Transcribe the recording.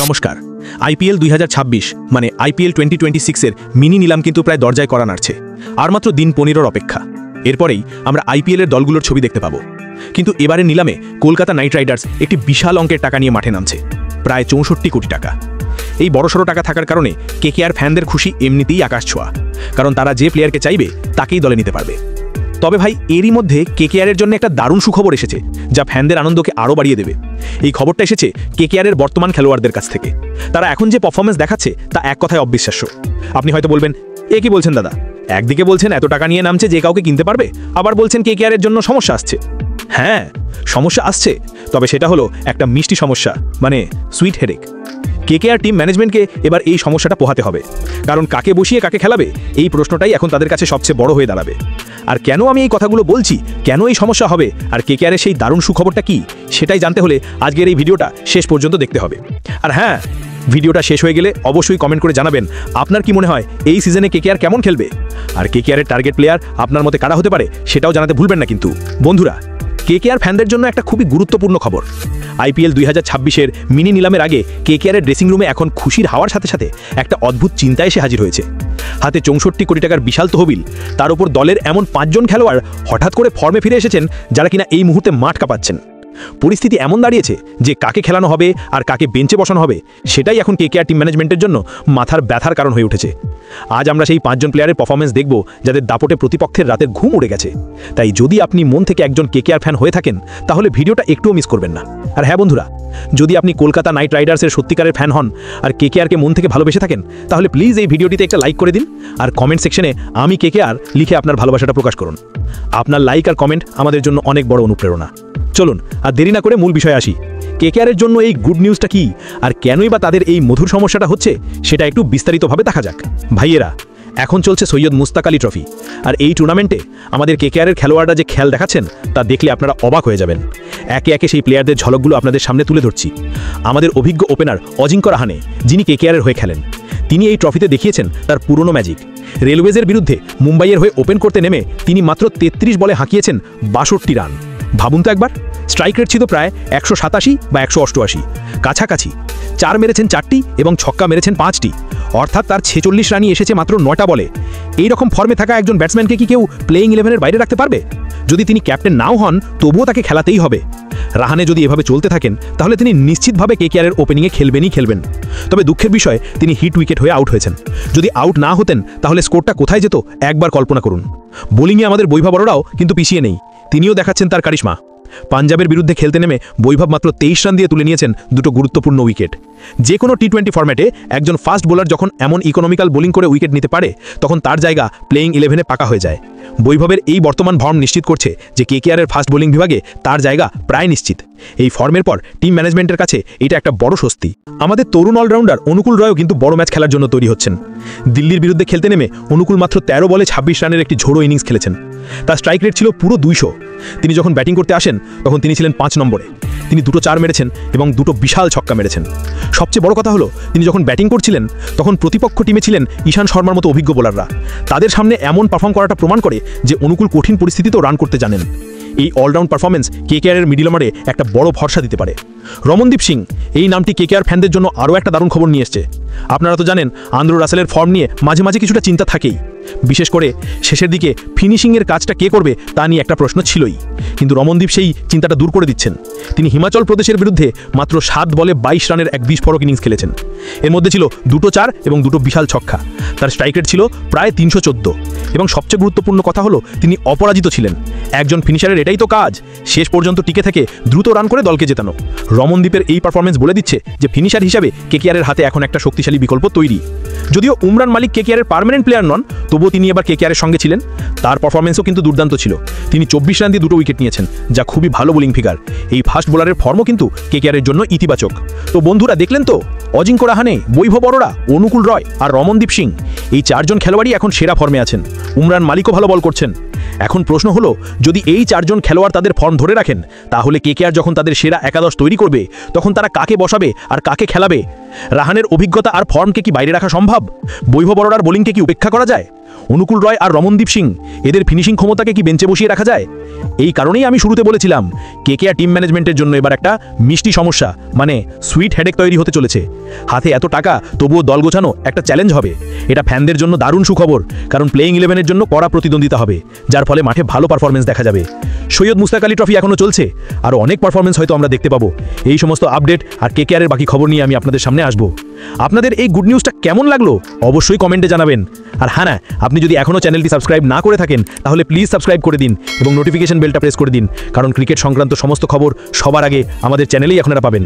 নমস্কার। আইপিএল 2026 মানে আইপিএল 2026 এর মিনি নিলাম কিন্তু প্রায় দরজায় করা নাড়ছে। আর মাত্র দিন 15 অপেক্ষা। এরপরেই আমরা আইপিএলের দলগুলোর ছবি দেখতে পাবো। কিন্তু এবারের নিলামে কলকাতা নাইট রাইডার্স একটি বিশাল অঙ্কের টাকা নিয়ে মাঠে নামছে, প্রায় 64 কোটি টাকা। এই বড়সড় টাকা থাকার কারণে কেকেআর ফ্যানদের খুশি এমনিতেই আকাশ ছোঁয়া, কারণ তারা যে প্লেয়ারকে চাইবে তাকেই দলে নিতে পারবে। তবে ভাই, এরই মধ্যে কেকেআরের জন্য একটা দারুণ সুখবর এসেছে, যা ফ্যানদের আনন্দকে আরও বাড়িয়ে দেবে। এই খবরটা এসেছে কেকেআরের বর্তমান খেলোয়াড়দের কাছ থেকে। তারা এখন যে পারফরমেন্স দেখাচ্ছে তা এক কথায় অবিশ্বাস্য। আপনি হয়তো বলবেন, এ কি বলছেন দাদা? একদিকে বলছেন এত টাকা নিয়ে নামছে যে কাউকে কিনতে পারবে, আবার বলছেন কেকেআরের জন্য সমস্যা আসছে। হ্যাঁ, সমস্যা আসছে, তবে সেটা হলো একটা মিষ্টি সমস্যা, মানে সুইট হেডেক। কেকেআর টিম ম্যানেজমেন্টকে এবার এই সমস্যাটা পোহাতে হবে, কারণ কাকে বসিয়ে কাকে খেলাবে এই প্রশ্নটাই এখন তাদের কাছে সবচেয়ে বড় হয়ে দাঁড়াবে। আর কেন আমি এই কথাগুলো বলছি, কেন এই সমস্যা হবে, আর কেকেআরের সেই দারুণ সুখবরটা কি, সেটাই জানতে হলে আজকের এই ভিডিওটা শেষ পর্যন্ত দেখতে হবে। আর হ্যাঁ, ভিডিওটা শেষ হয়ে গেলে অবশ্যই কমেন্ট করে জানাবেন আপনার কি মনে হয় এই সিজনে কেকেআর কেমন খেলবে, আর কেকেআরের টার্গেট প্লেয়ার আপনার মতে কারা হতে পারে সেটাও জানাতে ভুলবেন না। কিন্তু বন্ধুরা, কেকেআর ফ্যানদের জন্য একটা খুবই গুরুত্বপূর্ণ খবর। আইপিএল 2026-এর মিনি নিলামের আগে কেকেআরের ড্রেসিং রুমে এখন খুশির হাওয়ার সাথে সাথে একটা অদ্ভুত চিন্তা এসে হাজির হয়েছে। হাতে 64 কোটি টাকার বিশাল তহবিল, তার উপর দলের এমন 5 জন খেলোয়াড় হঠাৎ করে ফর্মে ফিরে এসেছেন, যারা কিনা এই মুহূর্তে মাঠ কাঁপাচ্ছেন। পরিস্থিতি এমন দাঁড়িয়েছে যে কাকে খেলানো হবে আর কাকে বেঞ্চে বসানো হবে সেটাই এখন কেকেআর টিম ম্যানেজমেন্টের জন্য মাথার ব্যথার কারণ হয়ে উঠেছে। আজ আমরা সেই 5 জন প্লেয়ারের পারফরমেন্স দেখব যাদের দাপটে প্রতিপক্ষের রাতের ঘুম উড়ে গেছে। তাই যদি আপনি মন থেকে একজন কেকেআর ফ্যান হয়ে থাকেন তাহলে ভিডিওটা একটুও মিস করবেন না। আর হ্যাঁ বন্ধুরা, যদি আপনি কলকাতা নাইট রাইডার্সের সত্যিকারের ফ্যান হন আর কেকেআরকে মন থেকে ভালোবেসে থাকেন, তাহলে প্লিজ এই ভিডিওটিতে একটা লাইক করে দিন, আর কমেন্ট সেকশনে আমি কেকেআর লিখে আপনার ভালোবাসাটা প্রকাশ করুন। আপনার লাইক আর কমেন্ট আমাদের জন্য অনেক বড় অনুপ্রেরণা। চলুন আর দেরি না করে মূল বিষয়ে আসি। কেকেআরের জন্য এই গুড নিউজটা কি, আর কেনই বা তাদের এই মধুর সমস্যাটা হচ্ছে, সেটা একটু বিস্তারিতভাবে দেখা যাক। ভাইয়েরা, এখন চলছে সৈয়দ মুস্তাক আলী ট্রফি, আর এই টুর্নামেন্টে আমাদের কেকেআরের খেলোয়াড়রা যে খেল দেখাচ্ছেন তা দেখলে আপনারা অবাক হয়ে যাবেন। একে একে সেই প্লেয়ারদের ঝলকগুলো আপনাদের সামনে তুলে ধরছি। আমাদের অভিজ্ঞ ওপেনার অজিঙ্ক্য রাহানে, যিনি কেকেআরের হয়ে খেলেন, তিনি এই ট্রফিতে দেখিয়েছেন তার পুরনো ম্যাজিক। রেলওয়েজের বিরুদ্ধে মুম্বাইয়ের হয়ে ওপেন করতে নেমে তিনি মাত্র 33 বলে হাঁকিয়েছেন 62 রান। ভাবুন তো একবার, স্ট্রাইক রেট ছিল প্রায় 187 বা 188, কাছাকাছি। 4 মেরেছেন 4টি এবং ছক্কা মেরেছেন 5টি, অর্থাৎ তার 46 রানই এসেছে মাত্র 9টা বলে। এই রকম ফর্মে থাকা একজন ব্যাটসম্যানকে কি কেউ প্লেইং 11-এর বাইরে রাখতে পারবে? যদি তিনি ক্যাপ্টেন নাও হন তবুও তাকে খেলাতেই হবে। রাহানে যদি এভাবে চলতে থাকেন তাহলে তিনি নিশ্চিতভাবে কেকেআরের ওপেনিংয়ে খেলবেন। তবে দুঃখের বিষয়, তিনি হিট উইকেট হয়ে আউট হয়েছেন। যদি আউট না হতেন তাহলে স্কোরটা কোথায় যেত একবার কল্পনা করুন। বোলিংয়ে আমাদের বৈভব বড়রাও কিন্তু পিছিয়ে নেই, তিনিও দেখাচ্ছেন তার কারিশমা। পাঞ্জাবের বিরুদ্ধে খেলতে নেমে বৈভব মাত্র 23 রান দিয়ে তুলে নিয়েছেন 2টো গুরুত্বপূর্ণ উইকেট। যে কোনো টি20 ফরম্যাটে একজন ফাস্ট বোলার যখন এমন ইকোনমিক্যাল বোলিং করে উইকেট নিতে পারে, তখন তার জায়গা প্লেইং 11-এ পাকা হয়ে যায়। বৈভবের এই বর্তমান ফর্ম নিশ্চিত করছে যে কেকেআরের ফাস্ট বোলিং বিভাগে তার জায়গা প্রায় নিশ্চিত। এই ফর্মের পর টিম ম্যানেজমেন্টের কাছে এটা একটা বড় স্বস্তি। আমাদের তরুণ অলরাউন্ডার অনুকূল রয়ও কিন্তু বড় ম্যাচ খেলার জন্য তৈরি হচ্ছেন। দিল্লির বিরুদ্ধে খেলতে নেমে অনুকূল মাত্র 13 বলে 26 রানের একটি ঝোড়ো ইনিংস খেলেছেন। তার স্ট্রাইক রেট ছিল পুরো 200। তিনি যখন ব্যাটিং করতে আসেন তখন তিনি ছিলেন 5 নম্বরে। তিনি 2টো 4 মেরেছেন এবং 2টো বিশাল ছক্কা মেরেছেন। সবচেয়ে বড় কথা হলো, তিনি যখন ব্যাটিং করছিলেন তখন প্রতিপক্ষ টিমে ছিলেন ঈশান শর্মার মতো অভিজ্ঞ বোলাররা। তাদের সামনে এমন পারফর্ম করাটা প্রমাণ করে যে অনুকূল কঠিন পরিস্থিতিতেও রান করতে জানেন। এই অলরাউন্ড পারফরমেন্স কেকেআরের মিডল অর্ডারে একটা বড় ভরসা দিতে পারে। রমনদীপ সিং, এই নামটি কেকেআর ফ্যানদের জন্য আরও একটা দারুণ খবর নিয়ে এসছে। আপনারা তো জানেন, আন্দ্রে রাসেলের ফর্ম নিয়ে মাঝে মাঝে কিছুটা চিন্তা থাকেই। বিশেষ করে শেষের দিকে ফিনিশিংয়ের কাজটা কে করবে তা নিয়ে একটা প্রশ্ন ছিলই, কিন্তু রমনদীপ সেই চিন্তাটা দূর করে দিচ্ছেন। তিনি হিমাচল প্রদেশের বিরুদ্ধে মাত্র 7 বলে 22 রানের এক বিস্ফোরক ইনিংস খেলেছেন। এর মধ্যে ছিল 2টো 4 এবং 2টো বিশাল ছক্কা। তার স্ট্রাইক রেট ছিল প্রায় 314, এবং সবচেয়ে গুরুত্বপূর্ণ কথা হলো তিনি অপরাজিত ছিলেন। একজন ফিনিশারের এটাই তো কাজ, শেষ পর্যন্ত টিকে থেকে দ্রুত রান করে দলকে জেতানো। রমনদীপের এই পারফরমেন্স বলে দিচ্ছে যে ফিনিশার হিসাবে কেকেআরের হাতে এখন একটা শক্তিশালী বিকল্প তৈরি। যদিও উমরান মালিক কেকেআরের পার্মানেন্ট প্লেয়ার নন, তবুও তিনি এবার কেকেআরের সঙ্গে ছিলেন। তার পারফরমেন্সও কিন্তু দুর্দান্ত ছিল। তিনি 24 রান দিয়ে 2টো উইকেট নিয়েছেন, যা খুবই ভালো বোলিং ফিগার। এই ফাস্ট বোলারের ফর্মও কিন্তু কেকেআরের জন্য ইতিবাচক। তো বন্ধুরা, দেখলেন তো, অজিঙ্ক্য রাহানে, বৈভব বড়রা, অনুকূল রয় আর রমনদীপ সিং, এই 4 জন খেলোয়াড়ই এখন সেরা ফর্মে আছেন। উমরান মালিকও ভালো বল করছেন। এখন প্রশ্ন হলো, যদি এই 4 জন খেলোয়াড় তাদের ফর্ম ধরে রাখেন, তাহলে কেকেআর যখন তাদের সেরা একাদশ তৈরি করবে তখন তারা কাকে বসাবে আর কাকে খেলাবে? রাহানের অভিজ্ঞতা আর ফর্মকে কি বাইরে রাখা সম্ভব? বৈভব বড়রার বোলিংকে কি উপেক্ষা করা যায়? অনুকূল রয় আর রমনদীপ সিং এদের ফিনিশিং ক্ষমতাকে কি বেঞ্চে বসিয়ে রাখা যায়? এই কারণেই আমি শুরুতে বলেছিলাম কেকেআর টিম ম্যানেজমেন্টের জন্য এবার একটা মিষ্টি সমস্যা মানে সুইট হেডেক তৈরি হতে চলেছে। হাতে এত টাকা তবুও দল গোছানো একটা চ্যালেঞ্জ হবে। এটা ফ্যানদের জন্য দারুণ সুখবর, কারণ প্লেইং 11-এর জন্য কড়া প্রতিদ্বন্দ্বিতা হবে, যার ফলে মাঠে ভালো পারফরমেন্স দেখা যাবে। সৈয়দ মুস্তাক আলী ট্রফি এখনও চলছে, আরও অনেক পারফরমেন্স হয়তো আমরা দেখতে পাবো। এই সমস্ত আপডেট আর কেকেআরের বাকি খবর নিয়ে আমি আপনাদের সামনে আসবো। আপনাদের এই গুড নিউজটা কেমন লাগলো অবশ্যই কমেন্টে জানাবেন। আর হ্যাঁ না, আপনি যদি এখনও চ্যানেলটি সাবস্ক্রাইব না করে থাকেন তাহলে প্লিজ সাবস্ক্রাইব করে দিন এবং নোটিফিকেশন বেলটা প্রেস করে দিন, কারণ ক্রিকেট সংক্রান্ত সমস্ত খবর সবার আগে আমাদের চ্যানেলেই আপনারা পাবেন।